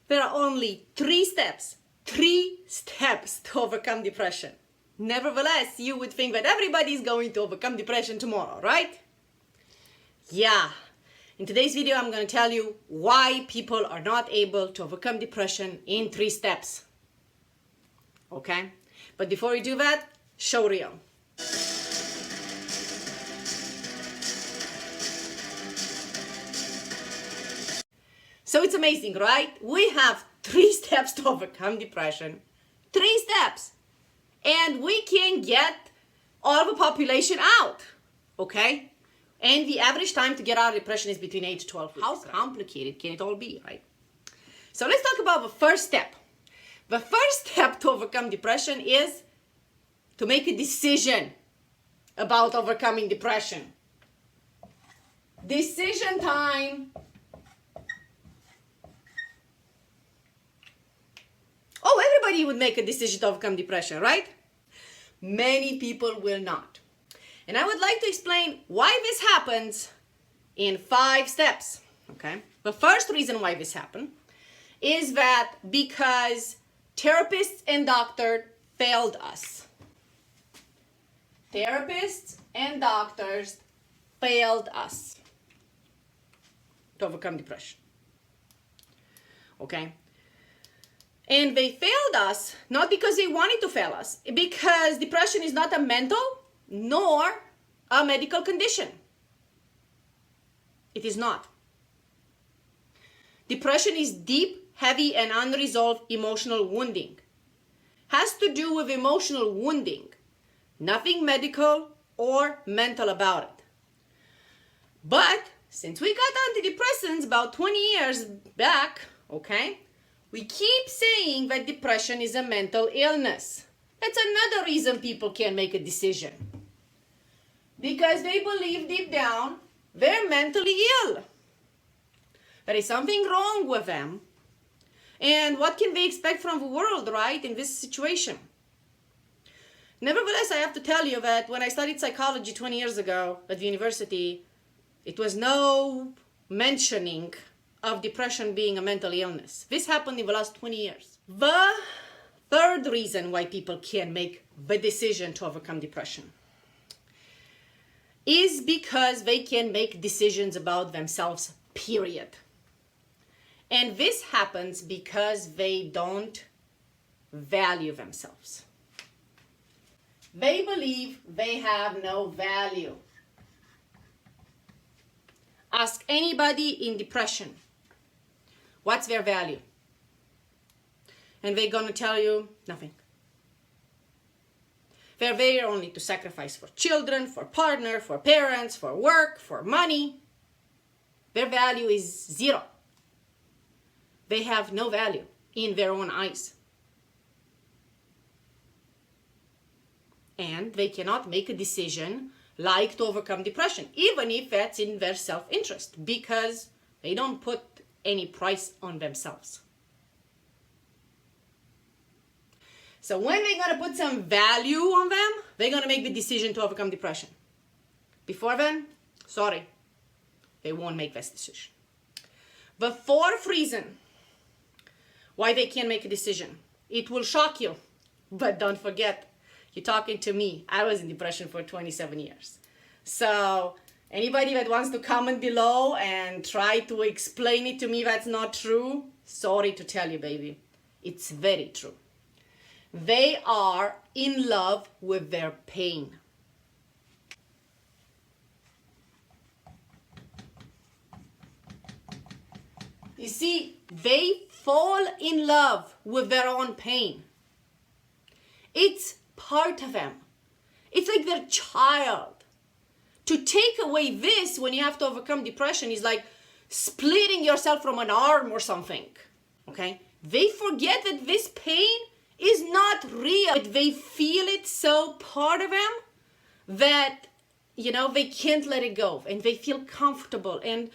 There are only three steps to overcome depression. Nevertheless, you would think that everybody is going to overcome depression tomorrow, right? Yeah. In today's video, I'm going to tell you why people are not able to overcome depression in 3 steps. Okay? But before we do that, show reel. So it's amazing, right? We have 3 steps to overcome depression. 3 steps. And we can get all the population out. Okay? And the average time to get out of depression is between 8 to 12 weeks. How complicated can it all be, right? So let's talk about the first step. The first step to overcome depression is to make a decision about overcoming depression. Decision time. Oh, everybody would make a decision to overcome depression, right? Many people will not. And I would like to explain why this happens in 5 steps, okay? The first reason why this happens is that because therapists and doctors failed us. Therapists and doctors failed us to overcome depression, okay? And they failed us not because they wanted to fail us, because depression is not a mental nor a medical condition. It is not. Depression is deep, heavy, and unresolved emotional wounding. Has to do with emotional wounding. Nothing medical or mental about it. But since we got antidepressants about 20 years back, okay, we keep saying that depression is a mental illness. That's another reason people can't make a decision. Because they believe deep down they're mentally ill. There is something wrong with them. And what can they expect from the world, right, in this situation? Nevertheless, I have to tell you that when I studied psychology 20 years ago at the university, it was no mentioning of depression being a mental illness. This happened in the last 20 years. The third reason why people can't make the decision to overcome depression is because they can make decisions about themselves, period. And this happens because they don't value themselves. They believe they have no value. Ask anybody in depression, what's their value? And they're going to tell you nothing. They're there only to sacrifice for children, for partner, for parents, for work, for money. Their value is 0. They have no value in their own eyes. And they cannot make a decision like to overcome depression, even if that's in their self-interest, because they don't put any price on themselves. So when they're going to put some value on them, they're going to make the decision to overcome depression. Before then, sorry, they won't make this decision. The 4th reason why they can't make a decision, it will shock you, but don't forget, you're talking to me. I was in depression for 27 years. So anybody that wants to comment below and try to explain it to me that's not true, sorry to tell you, baby, it's very true. They are in love with their pain. You see, they fall in love with their own pain. It's part of them. It's like their child. To take away this when you have to overcome depression is like splitting yourself from an arm or something. Okay? They forget that this pain is not real. They feel it so part of them that, you know, they can't let it go. And they feel comfortable and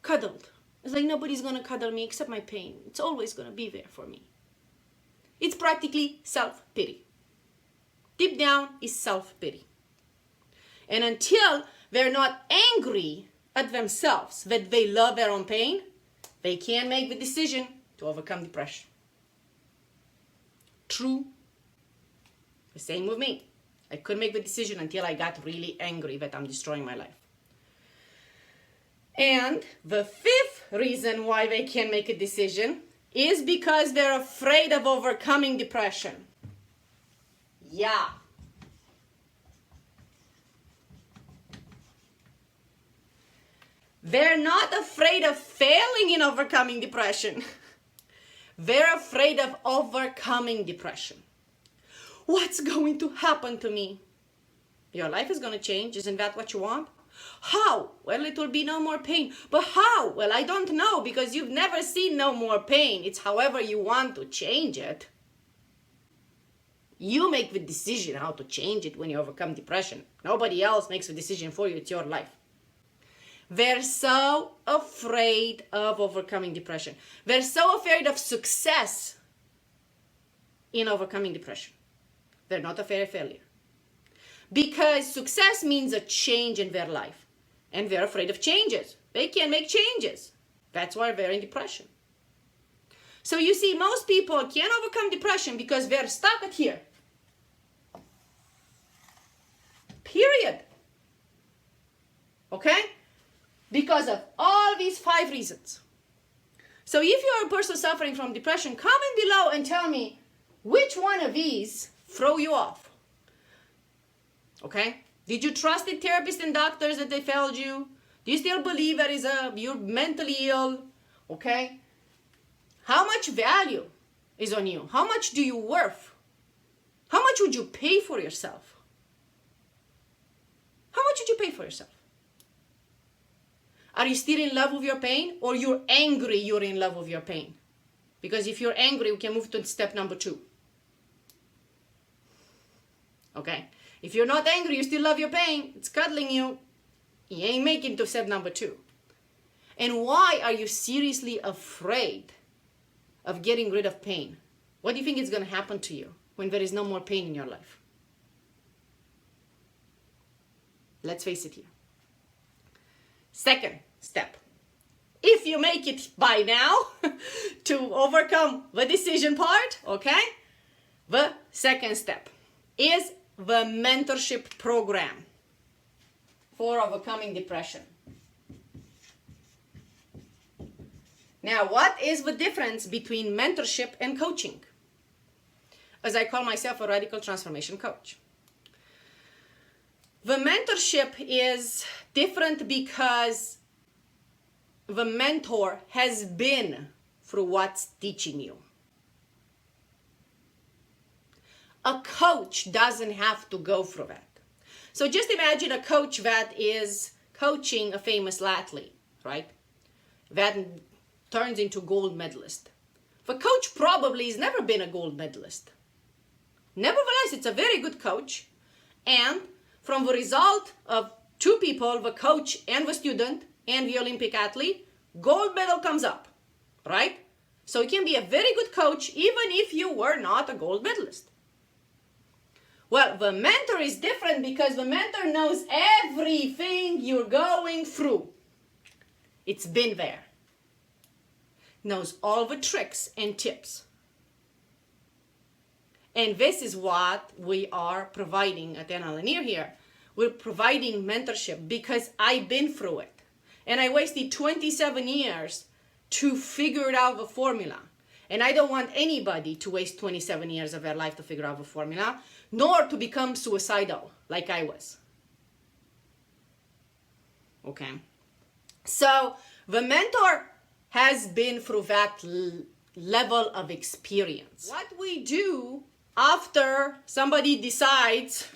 cuddled. It's like nobody's going to cuddle me except my pain. It's always going to be there for me. It's practically self-pity. Deep down is self-pity. And until they're not angry at themselves that they love their own pain, they can't make the decision to overcome depression. True. The same with me. I couldn't make the decision until I got really angry that I'm destroying my life. And the fifth reason why they can't make a decision is because they're afraid of overcoming depression. Yeah. They're not afraid of failing in overcoming depression. They're afraid of overcoming depression. What's going to happen to me? Your life is going to change. Isn't that what you want? How? Well, it will be no more pain. But how? Well, I don't know, because you've never seen no more pain. It's however you want to change it. You make the decision how to change it when you overcome depression. Nobody else makes the decision for you. It's your life. They're so afraid of overcoming depression. They're so afraid of success in overcoming depression. They're not afraid of failure. Because success means a change in their life. And they're afraid of changes. They can't make changes. That's why they're in depression. So you see, most people can't overcome depression because they're stuck at here. Period. Okay? Because of all these 5 reasons. So if you're a person suffering from depression, comment below and tell me which one of these throw you off. Okay? Did you trust the therapists and doctors that they failed you? Do you still believe you're mentally ill? Okay? How much value is on you? How much do you worth? How much would you pay for yourself? How much would you pay for yourself? Are you still in love with your pain, or you're angry you're in love with your pain? Because if you're angry, we can move to step number 2. Okay? If you're not angry, you still love your pain, it's cuddling you, you ain't making it to step number 2. And why are you seriously afraid of getting rid of pain? What do you think is going to happen to you when there is no more pain in your life? Let's face it here. Second step. If you make it by now to overcome the decision part, okay? The second step is the mentorship program for overcoming depression. Now, what is the difference between mentorship and coaching? As I call myself a radical transformation coach. The mentorship is different because the mentor has been through what's teaching you. A coach doesn't have to go through that. So just imagine a coach that is coaching a famous athlete, right? That turns into gold medalist. The coach probably has never been a gold medalist. Nevertheless, it's a very good coach, and from the result of 2 people, the coach and the student and the Olympic athlete, gold medal comes up, right? So you can be a very good coach even if you were not a gold medalist. Well, the mentor is different because the mentor knows everything you're going through. It's been there. Knows all the tricks and tips. And this is what we are providing at Lennyr here. We're providing mentorship because I've been through it. And I wasted 27 years to figure out the formula. And I don't want anybody to waste 27 years of their life to figure out the formula, nor to become suicidal like I was. Okay? So the mentor has been through that level of experience. What we do after somebody decides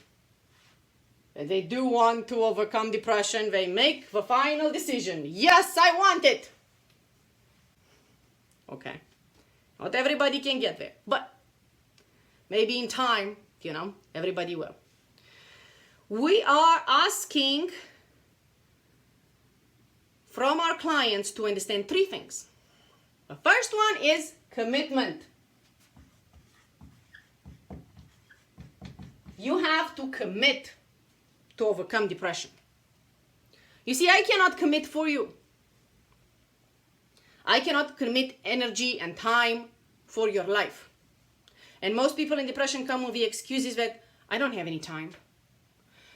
that they do want to overcome depression, they make the final decision. Yes, I want it. Okay. Not everybody can get there, but maybe in time, everybody will. We are asking from our clients to understand 3 things. The first one is commitment. You have to commit to overcome depression. You see, I cannot commit for you. I cannot commit energy and time for your life. And most people in depression come with the excuses that I don't have any time.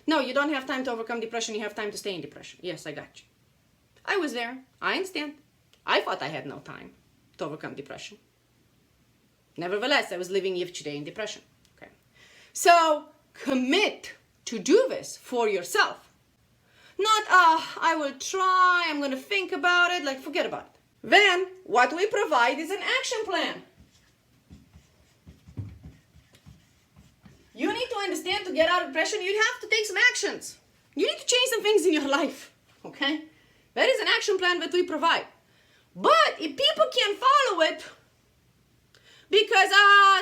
No, you don't have time to overcome depression. You have time to stay in depression. Yes, I got you. I was there. I understand. I thought I had no time to overcome depression. Nevertheless, I was living yesterday in depression. Okay. So commit to do this for yourself. Not, I will try, I'm going to think about it. Like, forget about it. Then, what we provide is an action plan. You need to understand, to get out of depression, you have to take some actions. You need to change some things in your life, okay? That is an action plan that we provide. But if people can't follow it, because,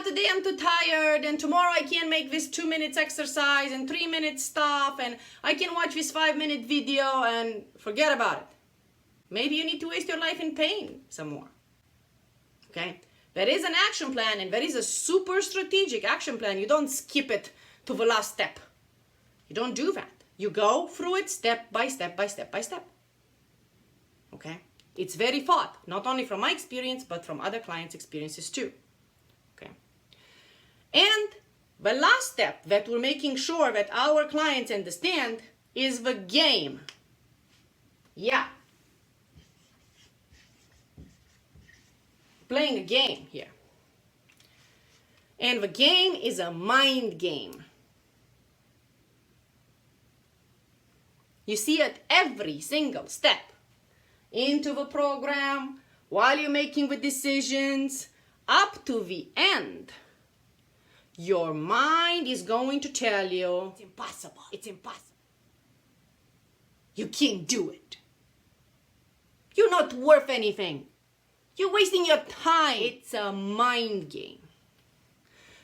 today I'm too tired, and tomorrow I can't make this 2 minutes exercise, and 3 minutes stuff, and I can watch this 5-minute video, and forget about it. Maybe you need to waste your life in pain some more, okay? There is an action plan, and there is a super strategic action plan. You don't skip it to the last step. You don't do that. You go through it step by step by step by step. Okay? It's very thought, not only from my experience, but from other clients' experiences too. Okay? And the last step that we're making sure that our clients understand is the game. Yeah. Playing a game here. And the game is a mind game. You see, at every single step into the program, while you're making the decisions, up to the end, your mind is going to tell you, it's impossible, it's impossible. You can't do it. You're not worth anything. You're wasting your time. It's a mind game.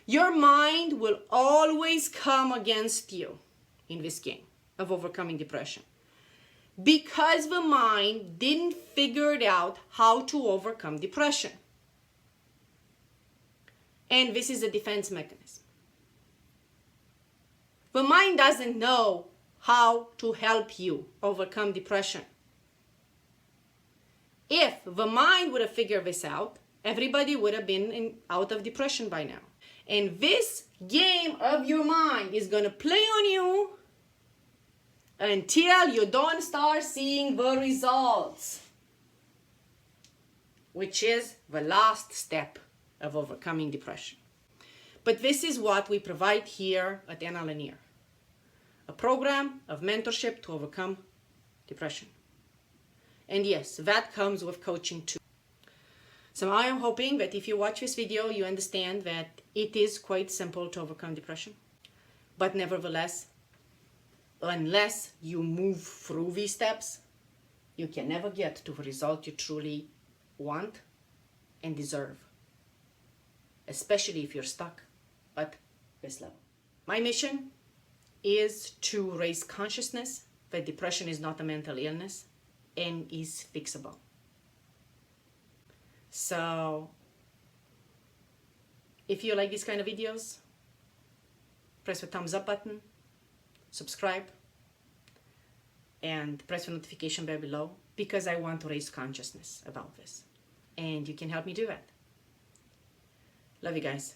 Your mind will always come against you in this game of overcoming depression, because the mind didn't figure out how to overcome depression. And this is a defense mechanism. The mind doesn't know how to help you overcome depression. If the mind would have figured this out, everybody would have been out of depression by now. And this game of your mind is going to play on you until you don't start seeing the results, which is the last step of overcoming depression. But this is what we provide here at Lennyr, a program of mentorship to overcome depression. And yes, that comes with coaching too. So I am hoping that if you watch this video, you understand that it is quite simple to overcome depression. But nevertheless, unless you move through these steps, you can never get to the result you truly want and deserve, especially if you're stuck at this level. My mission is to raise consciousness that depression is not a mental illness and is fixable. So if you like these kind of videos, press the thumbs up button, subscribe, and press the notification bell below, because I want to raise consciousness about this. And you can help me do that. Love you guys.